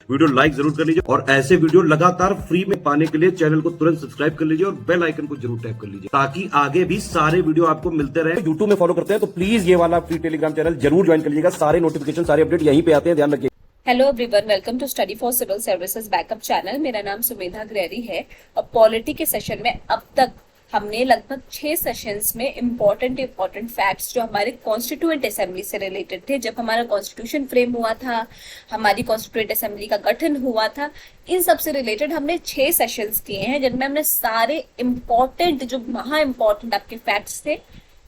Video like जरूर कर लीजिए और ऐसे वीडियो लगातार फ्री में पाने के लिए चैनल को तुरंत सब्सक्राइब कर लीजिए और बेल आइकन को जरूर टैप कर लीजिए ताकि आगे भी सारे वीडियो आपको मिलते रहे। यूट्यूब में फॉलो करते हैं तो प्लीज ये वाला फ्री टेलीग्राम चैनल जरूर ज्वाइन कर लीजिएगा। सारे नोटिफिकेशन सारे अपडेट यहीं पे आते हैं, ध्यान रखिए। Hello everyone, welcome to study for civil services backup channel. मेरा नाम सुमेधा ग्रेरी है और पॉलिटी के सेशन में अब तक हमने लगभग 6 सेशंस में इम्पोर्टेंट फैक्ट्स जो हमारे कॉन्स्टिट्यूएंट असेंबली से रिलेटेड थे, जब हमारा कॉन्स्टिट्यूशन फ्रेम हुआ था, हमारी कॉन्स्टिट्यूएंट असेंबली का गठन हुआ था, इन सब से रिलेटेड हमने 6 सेशंस किए हैं जिनमें हमने सारे इम्पोर्टेंट जो महा इम्पोर्टेंट आपके फैक्ट्स थे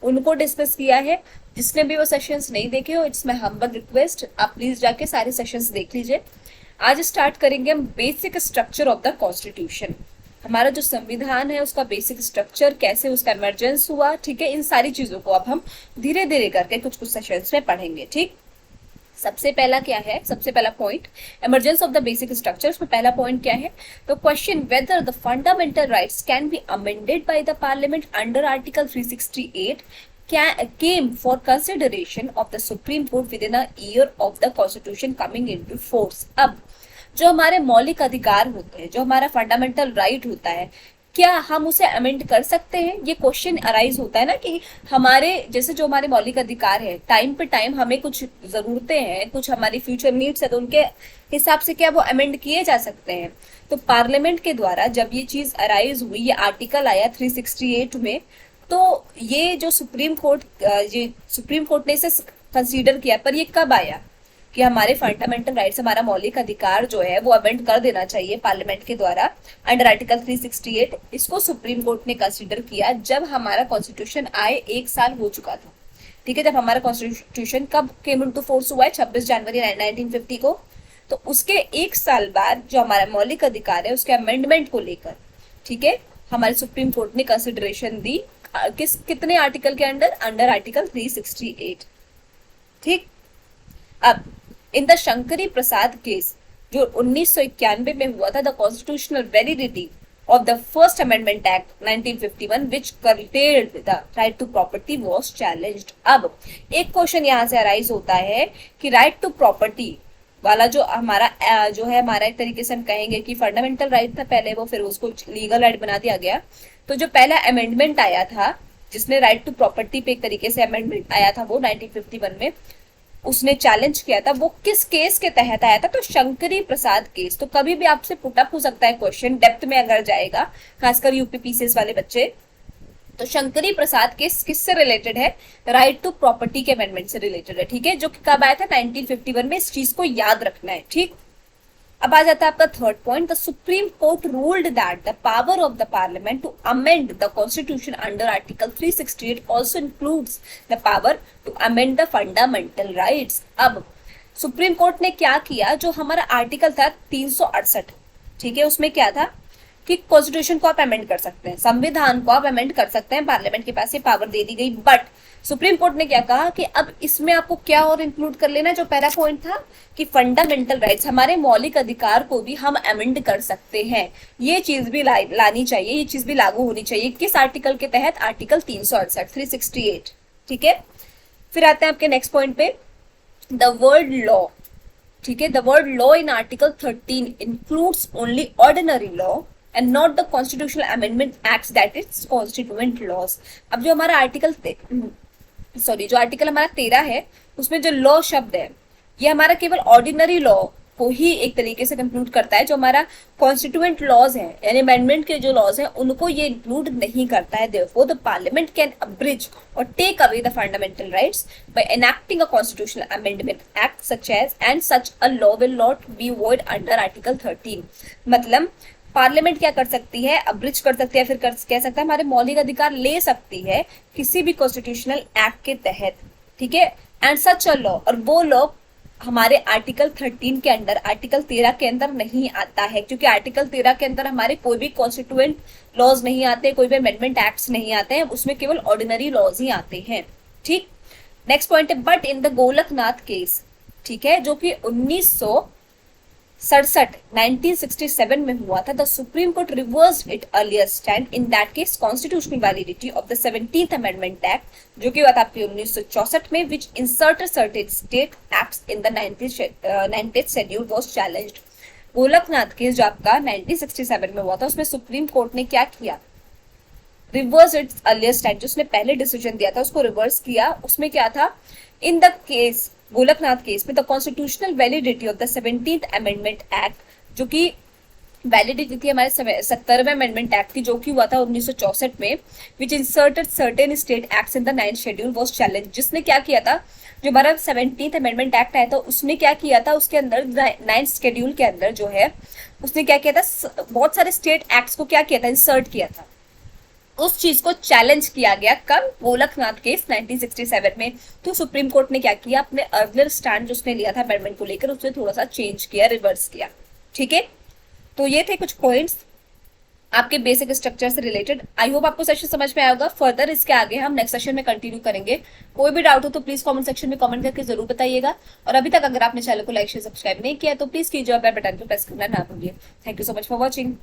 उनको डिस्कस किया है। जिसने भी वो सेशंस नहीं देखे हो, इट्स माय हम्बल रिक्वेस्ट, आप प्लीज जाके सारे सेशंस देख लीजिए। आज स्टार्ट करेंगे हम basic structure of the constitution. हमारा जो संविधान है उसका बेसिक स्ट्रक्चर, कैसे उसका इमरजेंस हुआ, ठीक है, इन सारी चीजों को अब हम धीरे धीरे करके कुछ कुछ सेशंस में पढ़ेंगे। ठीक, सबसे पहला क्या है, सबसे पहला point emergence of the basic structure. उसमें पहला पॉइंट क्या है, तो question whether the fundamental rights can be amended by the parliament under article 368 came for consideration of the Supreme Court within a year of the Constitution coming into force। अब जो हमारे मौलिक अधिकार होते हैं, जो हमारा फंडामेंटल राइट होता है, क्या हम उसे अमेंड कर सकते हैं? ये क्वेश्चन अराइज होता है ना कि हमारे जैसे जो हमारे मौलिक अधिकार है, टाइम पे टाइम हमें कुछ जरूरतें हैं, कुछ हमारी फ्यूचर नीड्स है, तो उनके हिसाब से क्या वो अमेंड किए जा सकते हैं? तो पार्लियामेंट के द्वारा जब ये चीज अराइज हुई, ये आर्टिकल आया 368 में, तो ये जो सुप्रीम कोर्ट ने इसे कंसीडर किया। पर ये कब आया कि हमारे फंडामेंटल राइट्स, हमारा मौलिक अधिकार जो है वो अमेंड कर देना चाहिए पार्लियामेंट के द्वारा अंडर आर्टिकल 368। इसको सुप्रीम कोर्ट ने कंसीडर किया जब हमारा कॉन्स्टिट्यूशन आए 1 साल हो चुका था। ठीक है, जब हमारा कॉन्स्टिट्यूशन कब केम इनटू फोर्स हुआ है, 26 जनवरी 1950 को। तो उसके 1 साल बाद जो हमारा मौलिक अधिकार है उसके अमेंडमेंट को लेकर, ठीक है, हमारे सुप्रीम कोर्ट ने कंसिडरेशन दी कितने आर्टिकल के अंडर आर्टिकल 368। ठीक, अब in the Shankari Prasad case जो 1991 में हुआ था, the constitutional validity of the first amendment act 1951 which curtailed the right to property was challenged. अब एक क्वेश्चन यहाँ से अराइज होता है कि राइट टू प्रॉपर्टी वाला जो हमारा जो है, हमारा एक तरीके से हम कहेंगे कि फंडामेंटल राइट था पहले, वो फिर उसको लीगल राइट बना दिया गया। तो जो पहला अमेंडमेंट आया था जिसने राइट टू प्रॉपर्टी पे एक तरीके से अमेंडमेंट आया था, वो 1951 में उसने चैलेंज किया था। वो किस केस के तहत आया था? तो शंकरी प्रसाद केस। तो कभी भी आपसे पुटअप हो सकता है क्वेश्चन, डेप्थ में अगर जाएगा, खासकर यूपीपीसीएस वाले बच्चे। तो शंकरी प्रसाद केस किससे रिलेटेड है? राइट टू प्रॉपर्टी के अमेंडमेंट से रिलेटेड है। ठीक है, जो कि कब आया था? 1951 में। इस चीज को याद रखना है। ठीक, अब आ जाता है आपका third point, the supreme court ruled that the power of the parliament to amend the constitution under article 368 also includes the power to amend the fundamental rights. अब सुप्रीम कोर्ट ने क्या किया, जो हमारा आर्टिकल था 368, ठीक है, उसमें क्या था कि कॉन्स्टिट्यूशन को आप अमेंड कर सकते हैं, संविधान को आप अमेंड कर सकते हैं, पार्लियामेंट के पास ये पावर दे दी गई। बट सुप्रीम कोर्ट ने क्या कहा कि अब इसमें आपको क्या और इंक्लूड कर लेना, जो पहला पॉइंट था कि फंडामेंटल राइट्स, हमारे मौलिक अधिकार को भी हम अमेंड कर सकते हैं। ये चीज भी लानी चाहिए, ये चीज भी लागू होनी चाहिए। किस आर्टिकल के तहत? आर्टिकल 368। ठीक है, फिर आते हैं आपके नेक्स्ट पॉइंट पे, द वर्ड लॉ। ठीक है, the word law in article 13 includes only ordinary law and not the constitutional amendment acts that is constituent laws। अब जो हमारा जो आर्टिकल हमारा 13 है, उसमें जो लॉ शब्द है ये हमारा केवल ऑर्डिनरी लॉ को ही एक तरीके से कंक्लूड करता है। जो हमारा कॉन्स्टिट्यूएंट लॉज है यानी अमेंडमेंट के जो लॉज हैं उनको ये इंक्लूड नहीं करता है। Therefore the parliament can abridge और take away the fundamental rights by enacting a constitutional amendment act such as and such a law will not be void under article 13। मतलब पार्लियामेंट क्या कर सकती है? अब्रिज कर सकती है, फिर कह सकता है हमारे मौलिक अधिकार ले सकती है किसी भी कॉन्स्टिट्यूशनल एक्ट के तहत। ठीक है, एंड सच अ लॉ, और वो लॉ हमारे आर्टिकल 13 के अंदर, आर्टिकल 13 के अंदर नहीं आता है, क्योंकि आर्टिकल 13 के अंदर हमारे कोई भी कॉन्स्टिट्यूएंट लॉज नहीं आते, कोई भी अमेंडमेंट एक्ट्स नहीं आते हैं, उसमें केवल ऑर्डिनरी लॉज ही आते हैं। ठीक, नेक्स्ट पॉइंट है, but in the Golaknath case, ठीक है, जो कि 1967 में हुआ था, the supreme court reversed it earlier stand in that case constitutional validity of the 17th amendment act, जो कि हुआ था आपके 1964 में, which inserted certain state acts in the 90th schedule was challenged. Golaknath case जो आपका 1967 में हुआ था, उसमें सुप्रीम कोर्ट ने क्या किया, रिवर्स इट्स अर्लियर स्टैंड, जो उसने पहले डिसीजन दिया था उसको रिवर्स किया। उसमें क्या था, in the case Golaknath case में the constitutional validity of the 17th amendment act, जो कि वैलिडिटी थी हमारे 70वें अमेंडमेंट एक्ट की, जो कि हुआ था 1964 में, which inserted certain state acts in the 9th schedule was challenged. जिसने क्या किया था, जो हमारा 17th अमेंडमेंट एक्ट आया था उसने क्या किया था, उसके अंदर 9th शेड्यूल के अंदर जो है उसने क्या किया था, बहुत सारे स्टेट एक्ट्स को क्या किया था, इंसर्ट किया था। उस चीज को चैलेंज किया गया कब, गोलकनाथ केस 1967 में। तो सुप्रीम कोर्ट ने क्या किया, अपने अर्लियर स्टैंड जो उसने लिया था अमेंडमेंट को लेकर, उसने थोड़ा सा चेंज किया, रिवर्स किया। ठीक है, तो ये थे कुछ पॉइंट्स आपके बेसिक स्ट्रक्चर से रिलेटेड। आई होप आपको सेशन समझ में आया होगा। फर्दर इसके आगे हम नेक्स्ट सेशन में कंटिन्यू करेंगे। कोई भी डाउट हो तो प्लीज कमेंट सेक्शन में कमेंट करके जरूर बताइएगा। और अभी तक अगर आपने चैनल को लाइक शेयर सब्सक्राइब नहीं किया तो प्लीज कीजिए और बेल बटन को प्रेस करना ना भूलिए। Thank you so much for watching.